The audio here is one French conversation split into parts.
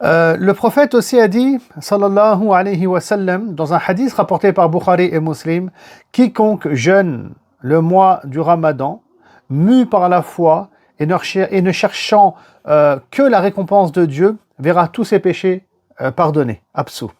Le prophète aussi a dit, sallallahu alayhi wa sallam, dans un hadith rapporté par Bukhari et Muslim, quiconque jeûne le mois du Ramadan, mu par la foi et ne cherchant que la récompense de Dieu, verra tous ses péchés pardonnés, absous.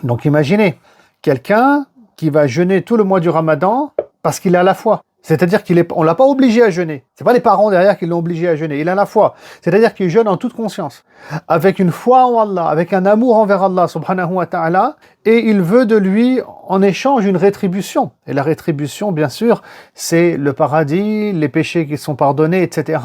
Donc imaginez, quelqu'un qui va jeûner tout le mois du Ramadan parce qu'il a la foi. C'est-à-dire qu'on ne l'a pas obligé à jeûner. Ce n'est pas les parents derrière qui l'ont obligé à jeûner. Il a la foi. C'est-à-dire qu'il jeûne en toute conscience. Avec une foi en Allah, avec un amour envers Allah subhanahu wa ta'ala. Et il veut de lui, en échange, une rétribution. Et la rétribution, bien sûr, c'est le paradis, les péchés qui sont pardonnés, etc.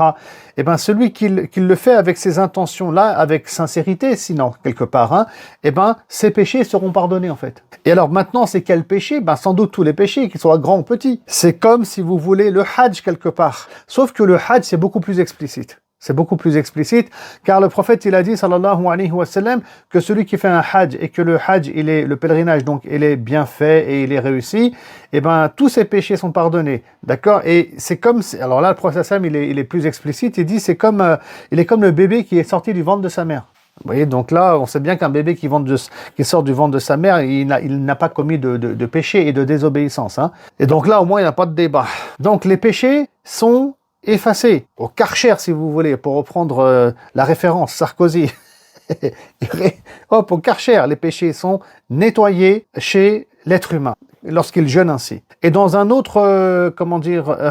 Et bien celui qui le fait avec ces intentions-là, avec sincérité, sinon, quelque part, et ben ses péchés seront pardonnés en fait. Et alors maintenant, c'est quel péché? Ben sans doute tous les péchés, qu'ils soient grands ou petits. C'est comme si vous voulez le hajj quelque part. Sauf que le hajj, c'est beaucoup plus explicite. C'est beaucoup plus explicite, car le prophète, il a dit, sallallahu alayhi wa sallam, que celui qui fait un hajj, et que le hajj, le pèlerinage, donc, il est bien fait et il est réussi, et ben, tous ses péchés sont pardonnés. D'accord? Et c'est comme, alors là, le prophète, il est plus explicite, il dit, il est comme le bébé qui est sorti du ventre de sa mère. Vous voyez, donc là, on sait bien qu'un bébé qui sort du ventre de sa mère, il n'a pas commis de péché et de désobéissance. Et donc là, au moins, il n'y a pas de débat. Donc, les péchés sont effacés, au Karcher si vous voulez, pour reprendre la référence Sarkozy. Hop, au Karcher, les péchés sont nettoyés chez l'être humain lorsqu'il jeûne ainsi. Et dans un autre,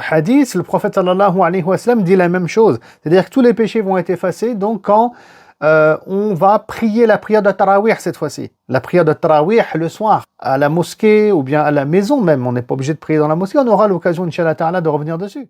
hadith, le prophète sallallahu alayhi wa sallam dit la même chose. C'est-à-dire que tous les péchés vont être effacés, donc quand on va prier la prière de Tarawih cette fois-ci. La prière de Tarawih le soir, à la mosquée ou bien à la maison même. On n'est pas obligé de prier dans la mosquée, on aura l'occasion, Inch'Allah Ta'ala, de revenir dessus.